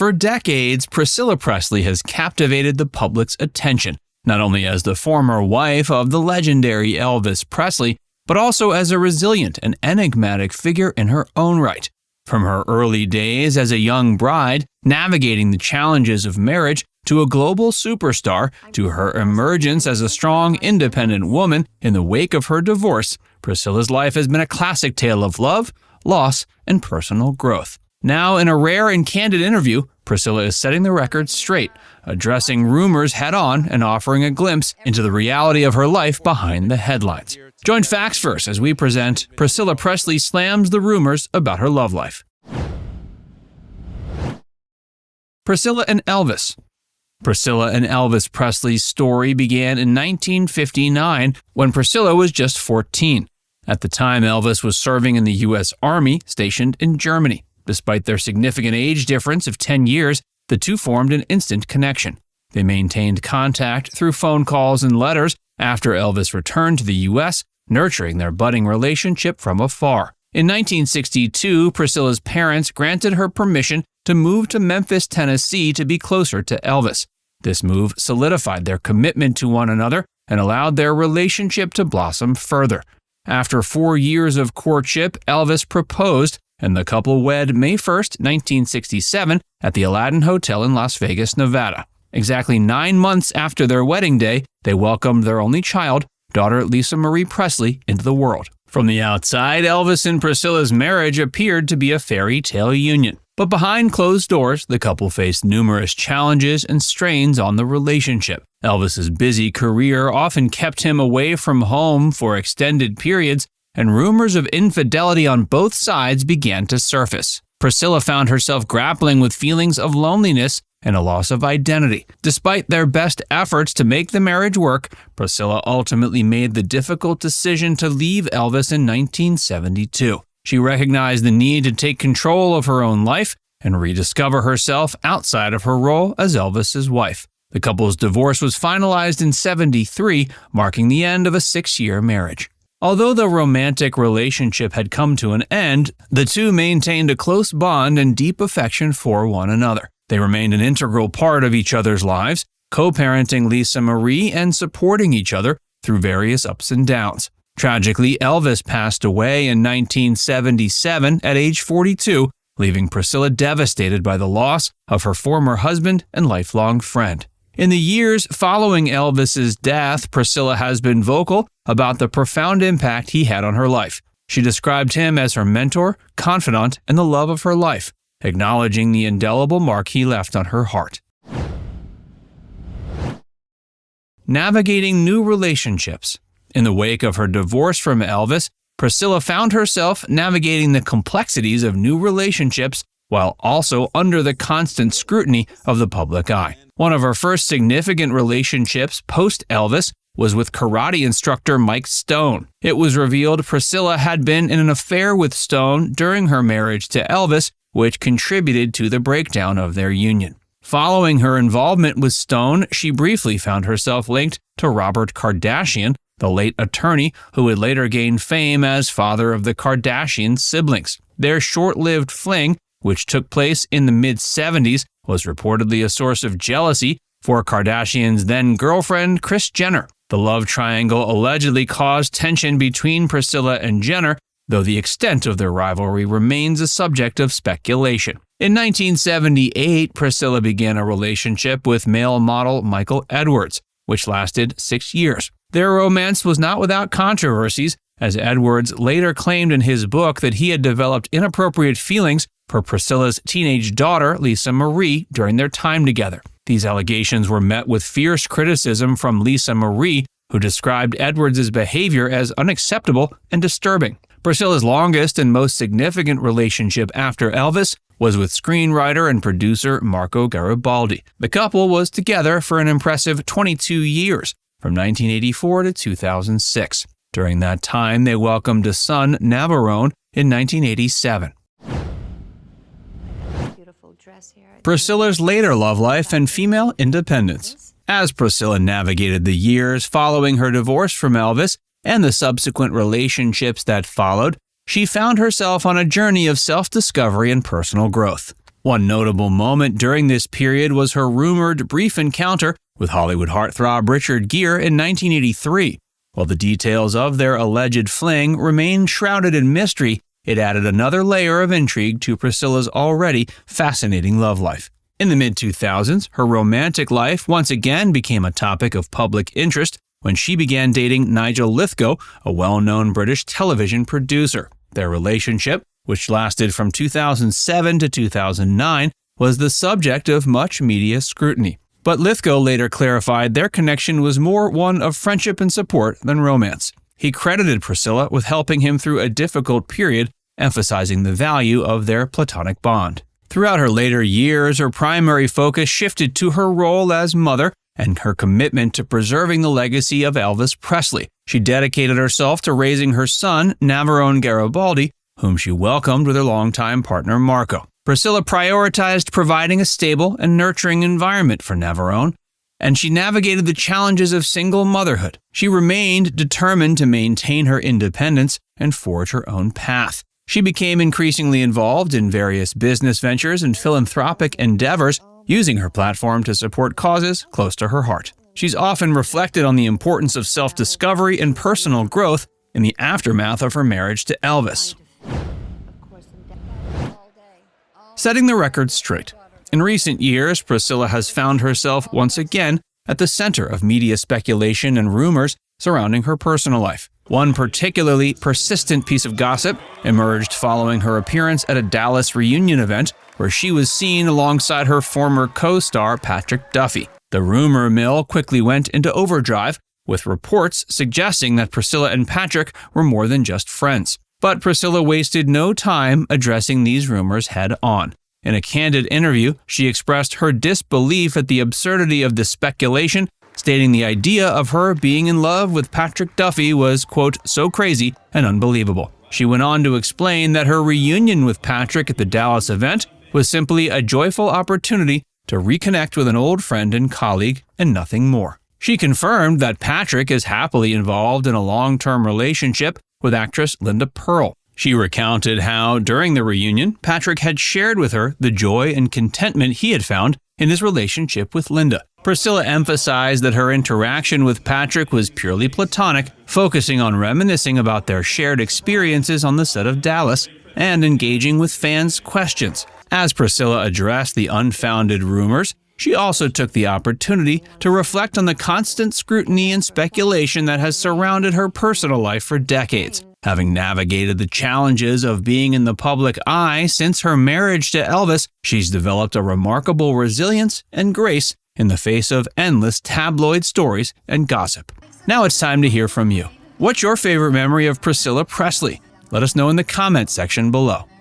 For decades, Priscilla Presley has captivated the public's attention, not only as the former wife of the legendary Elvis Presley, but also as a resilient and enigmatic figure in her own right. From her early days as a young bride, navigating the challenges of marriage, to a global superstar, to her emergence as a strong, independent woman in the wake of her divorce, Priscilla's life has been a classic tale of love, loss, and personal growth. Now, in a rare and candid interview, Priscilla is setting the record straight, addressing rumors head-on and offering a glimpse into the reality of her life behind the headlines. Join Facts First as we present Priscilla Presley slams the rumors about her love life. Priscilla and Elvis. Priscilla and Elvis Presley's story began in 1959 when Priscilla was just 14. At the time, Elvis was serving in the U.S. Army, stationed in Germany. Despite their significant age difference of 10 years, the two formed an instant connection. They maintained contact through phone calls and letters after Elvis returned to the U.S., nurturing their budding relationship from afar. In 1962, Priscilla's parents granted her permission to move to Memphis, Tennessee to be closer to Elvis. This move solidified their commitment to one another and allowed their relationship to blossom further. After 4 years of courtship, Elvis proposed, and the couple wed May 1, 1967, at the Aladdin Hotel in Las Vegas, Nevada. Exactly 9 months after their wedding day, they welcomed their only child, daughter Lisa Marie Presley, into the world. From the outside, Elvis and Priscilla's marriage appeared to be a fairy tale union. But behind closed doors, the couple faced numerous challenges and strains on the relationship. Elvis's busy career often kept him away from home for extended periods, and rumors of infidelity on both sides began to surface. Priscilla found herself grappling with feelings of loneliness and a loss of identity. Despite their best efforts to make the marriage work, Priscilla ultimately made the difficult decision to leave Elvis in 1972. She recognized the need to take control of her own life and rediscover herself outside of her role as Elvis's wife. The couple's divorce was finalized in 1973, marking the end of a 6-year marriage. Although the romantic relationship had come to an end, the two maintained a close bond and deep affection for one another. They remained an integral part of each other's lives, co-parenting Lisa Marie and supporting each other through various ups and downs. Tragically, Elvis passed away in 1977 at age 42, leaving Priscilla devastated by the loss of her former husband and lifelong friend. In the years following Elvis's death, Priscilla has been vocal about the profound impact he had on her life. She described him as her mentor, confidant, and the love of her life, acknowledging the indelible mark he left on her heart. Navigating new relationships. In the wake of her divorce from Elvis, Priscilla found herself navigating the complexities of new relationships while also under the constant scrutiny of the public eye. One of her first significant relationships post-Elvis was with karate instructor Mike Stone. It was revealed Priscilla had been in an affair with Stone during her marriage to Elvis, which contributed to the breakdown of their union. Following her involvement with Stone, she briefly found herself linked to Robert Kardashian, the late attorney who would later gain fame as father of the Kardashian siblings. Their short-lived fling, which took place in the mid-70s, was reportedly a source of jealousy for Kardashian's then-girlfriend, Kris Jenner. The love triangle allegedly caused tension between Priscilla and Jenner, though the extent of their rivalry remains a subject of speculation. In 1978, Priscilla began a relationship with male model Michael Edwards, which lasted 6 years. Their romance was not without controversies, as Edwards later claimed in his book that he had developed inappropriate feelings for Priscilla's teenage daughter, Lisa Marie, during their time together. These allegations were met with fierce criticism from Lisa Marie, who described Edwards' behavior as unacceptable and disturbing. Priscilla's longest and most significant relationship after Elvis was with screenwriter and producer Marco Garibaldi. The couple was together for an impressive 22 years, from 1984 to 2006. During that time, they welcomed a son, Navarone, in 1987. Priscilla's later love life and female independence. As Priscilla navigated the years following her divorce from Elvis and the subsequent relationships that followed, she found herself on a journey of self-discovery and personal growth. One notable moment during this period was her rumored brief encounter with Hollywood heartthrob Richard Gere in 1983. While the details of their alleged fling remain shrouded in mystery, it added another layer of intrigue to Priscilla's already fascinating love life. In the mid-2000s, her romantic life once again became a topic of public interest when she began dating Nigel Lythgoe, a well-known British television producer. Their relationship, which lasted from 2007 to 2009, was the subject of much media scrutiny. But Lythgoe later clarified their connection was more one of friendship and support than romance. He credited Priscilla with helping him through a difficult period, emphasizing the value of their platonic bond. Throughout her later years, her primary focus shifted to her role as mother and her commitment to preserving the legacy of Elvis Presley. She dedicated herself to raising her son, Navarone Garibaldi, whom she welcomed with her longtime partner Marco. Priscilla prioritized providing a stable and nurturing environment for Navarone, and she navigated the challenges of single motherhood. She remained determined to maintain her independence and forge her own path. She became increasingly involved in various business ventures and philanthropic endeavors, using her platform to support causes close to her heart. She's often reflected on the importance of self-discovery and personal growth in the aftermath of her marriage to Elvis. Setting the record straight. In recent years, Priscilla has found herself once again at the center of media speculation and rumors surrounding her personal life. One particularly persistent piece of gossip emerged following her appearance at a Dallas reunion event where she was seen alongside her former co-star Patrick Duffy. The rumor mill quickly went into overdrive, with reports suggesting that Priscilla and Patrick were more than just friends. But Priscilla wasted no time addressing these rumors head-on. In a candid interview, she expressed her disbelief at the absurdity of the speculation, stating the idea of her being in love with Patrick Duffy was, quote, so crazy and unbelievable. She went on to explain that her reunion with Patrick at the Dallas event was simply a joyful opportunity to reconnect with an old friend and colleague and nothing more. She confirmed that Patrick is happily involved in a long-term relationship with actress Linda Pearl. She recounted how, during the reunion, Patrick had shared with her the joy and contentment he had found in his relationship with Linda. Priscilla emphasized that her interaction with Patrick was purely platonic, focusing on reminiscing about their shared experiences on the set of Dallas and engaging with fans' questions. As Priscilla addressed the unfounded rumors, she also took the opportunity to reflect on the constant scrutiny and speculation that has surrounded her personal life for decades. Having navigated the challenges of being in the public eye since her marriage to Elvis, she's developed a remarkable resilience and grace in the face of endless tabloid stories and gossip. Now it's time to hear from you. What's your favorite memory of Priscilla Presley? Let us know in the comments section below.